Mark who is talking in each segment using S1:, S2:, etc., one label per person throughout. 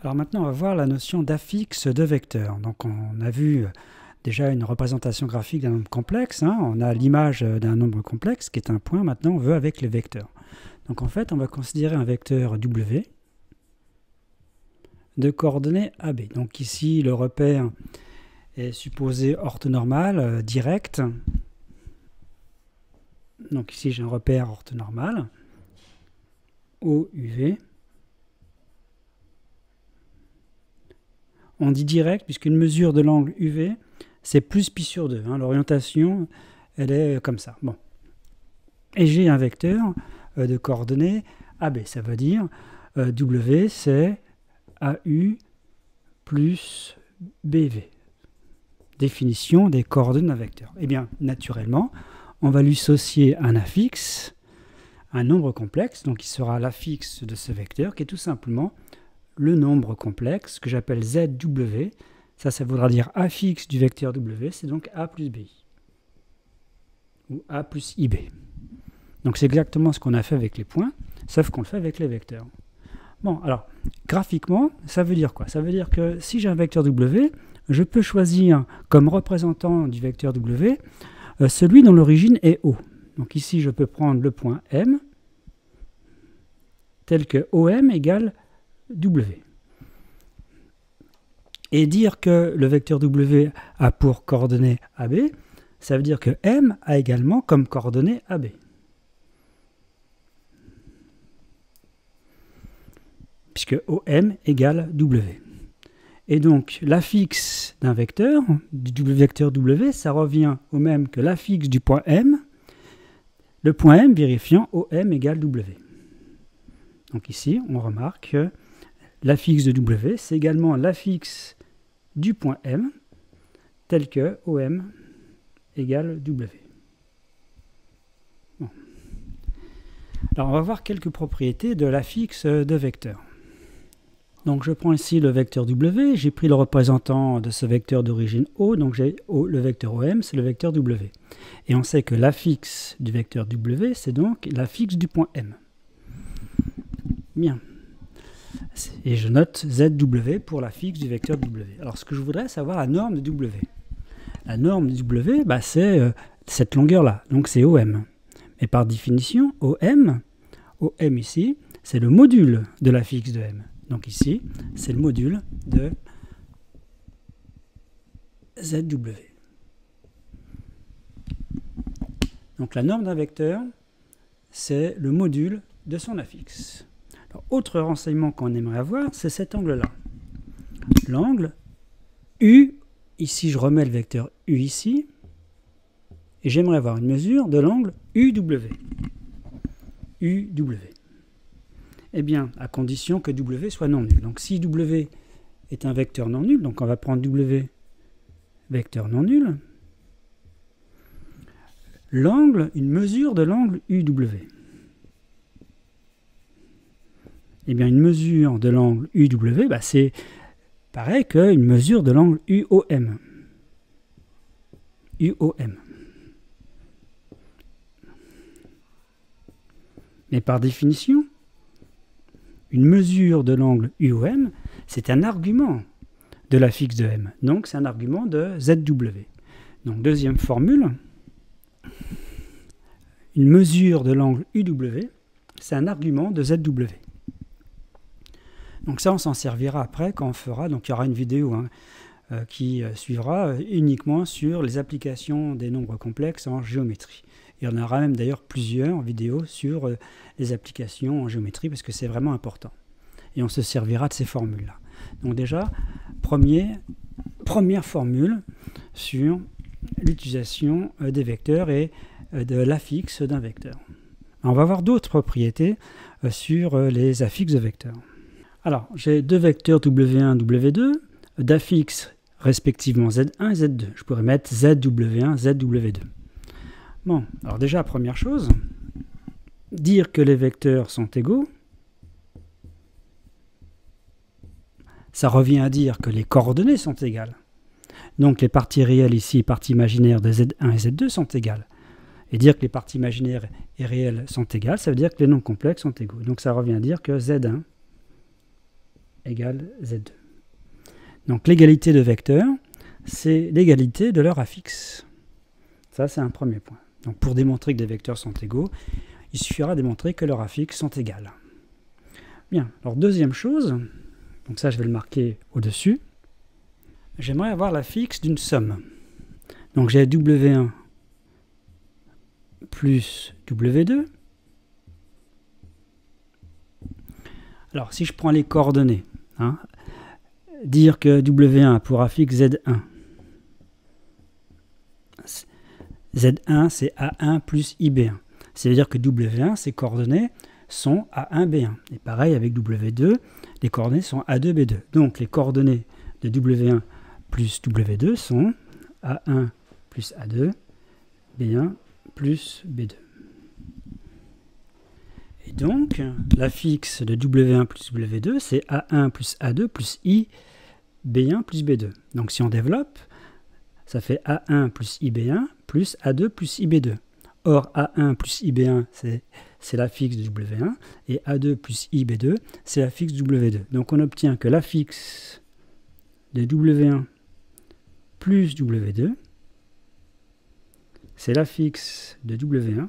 S1: Alors maintenant, on va voir la notion d'affixe de vecteur. Donc on a vu déjà une représentation graphique d'un nombre complexe. On a l'image d'un nombre complexe qui est un point. Maintenant, on veut avec les vecteurs. Donc en fait, on va considérer un vecteur W de coordonnées AB. Donc ici, le repère est supposé orthonormal, direct. Donc ici, j'ai un repère orthonormal, OUV. On dit direct puisqu'une mesure de l'angle UV, c'est plus pi sur 2. L'orientation, elle est comme ça. Bon. Et j'ai un vecteur de coordonnées AB. Ça veut dire W, c'est AU plus BV. Définition des coordonnées d'un vecteur. Eh bien, naturellement, on va lui associer un affixe, un nombre complexe, donc il sera l'affixe de ce vecteur, qui est tout simplement le nombre complexe que j'appelle ZW. Ça voudra dire affixe du vecteur W, c'est donc A plus BI. Ou A plus IB. Donc c'est exactement ce qu'on a fait avec les points, sauf qu'on le fait avec les vecteurs. Bon, alors, graphiquement, ça veut dire quoi? Ça veut dire que si j'ai un vecteur W, je peux choisir comme représentant du vecteur W celui dont l'origine est O. Donc ici, je peux prendre le point M, tel que OM égale W. Et dire que le vecteur W a pour coordonnée AB, ça veut dire que M a également comme coordonnée AB. Puisque OM égale W. Et donc l'affixe d'un vecteur, du vecteur W, ça revient au même que l'affixe du point M, le point M vérifiant OM égale W. Donc ici, on remarque que l'affixe de W, c'est également l'affixe du point M, tel que OM égale W. Bon. Alors on va voir quelques propriétés de l'affixe de vecteur. Donc je prends ici le vecteur W, j'ai pris le représentant de ce vecteur d'origine O, donc j'ai le vecteur OM, c'est le vecteur W. Et on sait que l'affixe du vecteur W, c'est donc l'affixe du point M. Bien. Et je note ZW pour l'affixe du vecteur W. Alors ce que je voudrais savoir, la norme de W. La norme de W, c'est cette longueur-là, donc c'est OM. Mais par définition, OM ici, c'est le module de l'affixe de M. Donc ici, c'est le module de ZW. Donc la norme d'un vecteur, c'est le module de son affixe. Alors, autre renseignement qu'on aimerait avoir, c'est cet angle-là. L'angle U, ici je remets le vecteur U ici, et j'aimerais avoir une mesure de l'angle UW. UW. Eh bien, à condition que W soit non nul. Donc si W est un vecteur non nul, donc on va prendre W vecteur non nul, l'angle, une mesure de l'angle UW. Eh bien, une mesure de l'angle UW, c'est pareil qu'une mesure de l'angle UOM. UOM. Mais par définition, une mesure de l'angle UOM, c'est un argument de l'affixe de M. Donc, c'est un argument de ZW. Donc, deuxième formule, une mesure de l'angle UW, c'est un argument de ZW. Donc ça, on s'en servira après quand on fera, donc il y aura une vidéo qui suivra uniquement sur les applications des nombres complexes en géométrie. Il y en aura même d'ailleurs plusieurs vidéos sur les applications en géométrie parce que c'est vraiment important. Et on se servira de ces formules-là. Donc déjà, première formule sur l'utilisation des vecteurs et de l'affixe d'un vecteur. On va voir d'autres propriétés sur les affixes de vecteurs. Alors, j'ai deux vecteurs W1 et W2 d'affixes respectivement Z1 et Z2. Je pourrais mettre ZW1, ZW2. Bon, alors déjà, première chose, dire que les vecteurs sont égaux, ça revient à dire que les coordonnées sont égales. Donc les parties réelles ici, parties imaginaires de Z1 et Z2 sont égales. Et dire que les parties imaginaires et réelles sont égales, ça veut dire que les nombres complexes sont égaux. Donc ça revient à dire que Z1 égale Z2. Donc l'égalité de vecteurs, c'est l'égalité de leur affixe. Ça, c'est un premier point. Donc pour démontrer que des vecteurs sont égaux, il suffira de démontrer que leurs affixes sont égales. Bien, alors deuxième chose, donc ça je vais le marquer au-dessus, j'aimerais avoir l'affixe d'une somme. Donc j'ai W1 plus W2. Alors si je prends les coordonnées, dire que W1 a pour affixe Z1. Z1 c'est A1 plus IB1. C'est-à-dire que W1, ses coordonnées sont A1, B1. Et pareil avec W2, les coordonnées sont A2, B2. Donc les coordonnées de W1 plus W2 sont A1 plus A2, B1 plus B2. Et donc, l'affixe de W1 plus W2, c'est A1 plus A2 plus I, B1 plus B2. Donc si on développe, ça fait A1 plus IB1 plus A2 plus IB2. Or, A1 plus IB1, c'est l'affixe de W1, et A2 plus IB2, c'est l'affixe de W2. Donc on obtient que l'affixe de W1 plus W2, c'est l'affixe de W1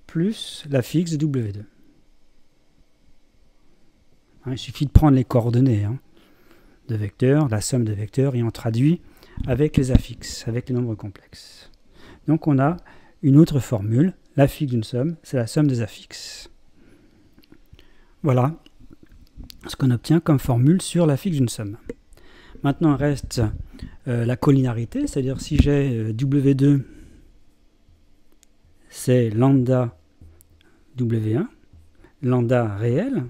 S1: plus l'affixe de W2. Il suffit de prendre les coordonnées de vecteurs, la somme de vecteurs, et on traduit avec les affixes, avec les nombres complexes. Donc on a une autre formule, l'affixe d'une somme, c'est la somme des affixes. Voilà ce qu'on obtient comme formule sur l'affixe d'une somme. Maintenant il reste la collinarité, c'est-à-dire si j'ai W2, c'est lambda W1, lambda réel,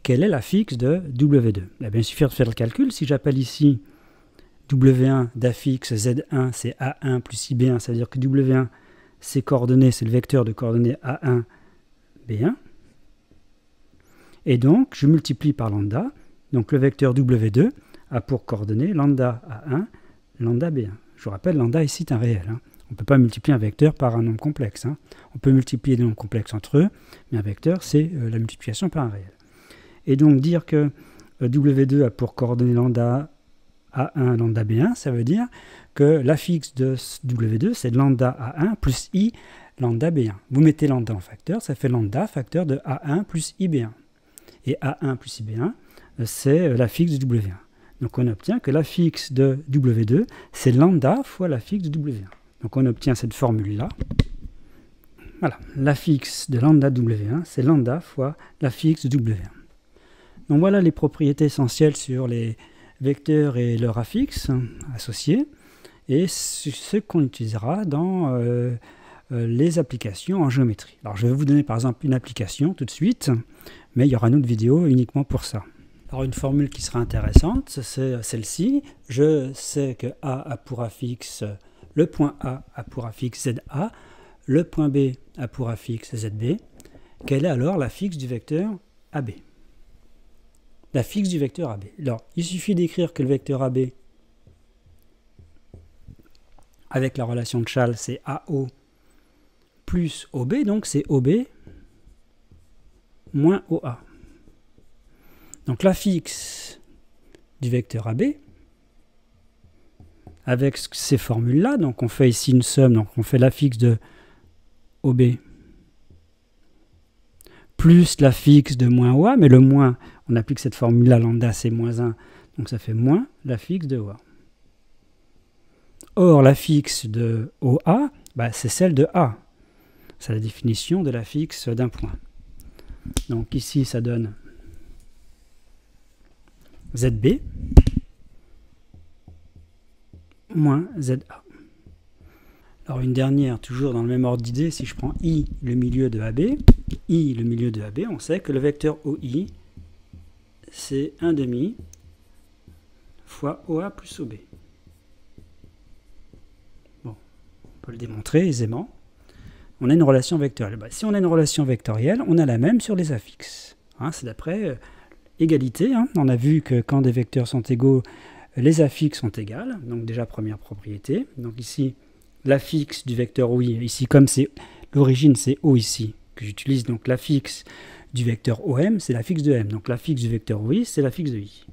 S1: quel est l'affixe de W2? Eh bien, il suffit de faire le calcul. Si j'appelle ici W1 d'affixe Z1, c'est A1 plus IB1, c'est-à-dire que W1, ses coordonnées, c'est le vecteur de coordonnées A1, B1. Et donc, je multiplie par lambda. Donc, le vecteur W2 a pour coordonnées lambda A1, lambda B1. Je vous rappelle, lambda ici est un réel. On ne peut pas multiplier un vecteur par un nombre complexe. On peut multiplier des nombres complexes entre eux, mais un vecteur, c'est la multiplication par un réel. Et donc, dire que W2 a pour coordonnées lambda A1, lambda B1, ça veut dire que l'affixe de W2, c'est lambda A1 plus I, lambda B1. Vous mettez lambda en facteur, ça fait lambda facteur de A1 plus IB1. Et A1 plus IB1, c'est l'affixe de W1. Donc on obtient que l'affixe de W2, c'est lambda fois l'affixe de W1. Donc on obtient cette formule-là. Voilà, l'affixe de lambda W1, c'est lambda fois l'affixe de W1. Donc voilà les propriétés essentielles sur les vecteurs et leurs affixes associés. Et c'est ce qu'on utilisera dans les applications en géométrie. Alors je vais vous donner par exemple une application tout de suite, mais il y aura une autre vidéo uniquement pour ça. Alors une formule qui sera intéressante, c'est celle-ci. Je sais que A a pour affixe, le point A a pour affixe ZA, le point B a pour affixe ZB. Quel est alors l'affixe du vecteur AB? L'affixe du vecteur AB. Alors, il suffit d'écrire que le vecteur AB, avec la relation de Chasles, c'est AO plus OB, donc c'est OB moins OA. Donc l'affixe du vecteur AB, avec ces formules-là, donc on fait ici une somme, donc on fait l'affixe de OB plus l'affixe de moins OA, mais le moins, on applique cette formule-là, lambda c'est moins 1, donc ça fait moins l'affixe de OA. Or, l'affixe de OA, c'est celle de A. C'est la définition de l'affixe d'un point. Donc ici, ça donne ZB moins ZA. Alors une dernière, toujours dans le même ordre d'idée, si je prends I, le milieu de AB, I, le milieu de AB, on sait que le vecteur OI, c'est 1/2 fois OA plus OB. Bon, on peut le démontrer aisément. On a une relation vectorielle. Si on a une relation vectorielle, on a la même sur les affixes. C'est d'après égalité. On a vu que quand des vecteurs sont égaux, les affixes sont égales. Donc déjà, première propriété. Donc ici, l'affixe du vecteur OI, ici comme c'est l'origine, c'est O ici, que j'utilise. Donc l'affixe du vecteur OM, c'est la fixe de M. Donc la fixe du vecteur OI, c'est la fixe de I.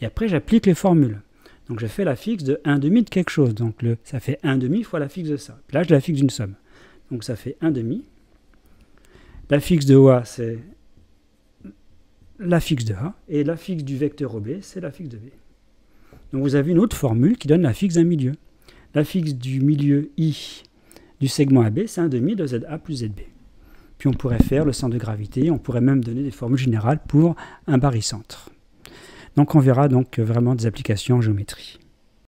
S1: Et après, j'applique les formules. Donc je fais la fixe de 1 demi de quelque chose. Donc ça fait 1 demi fois la fixe de ça. Là, je la fixe d'une somme. Donc ça fait 1 demi. La fixe de OA, c'est la fixe de A. Et la fixe du vecteur OB, c'est la fixe de B. Donc vous avez une autre formule qui donne la fixe d'un milieu. La fixe du milieu I du segment AB, c'est 1 demi de ZA plus ZB. Puis on pourrait faire le centre de gravité, on pourrait même donner des formules générales pour un barycentre. Donc on verra donc vraiment des applications en géométrie.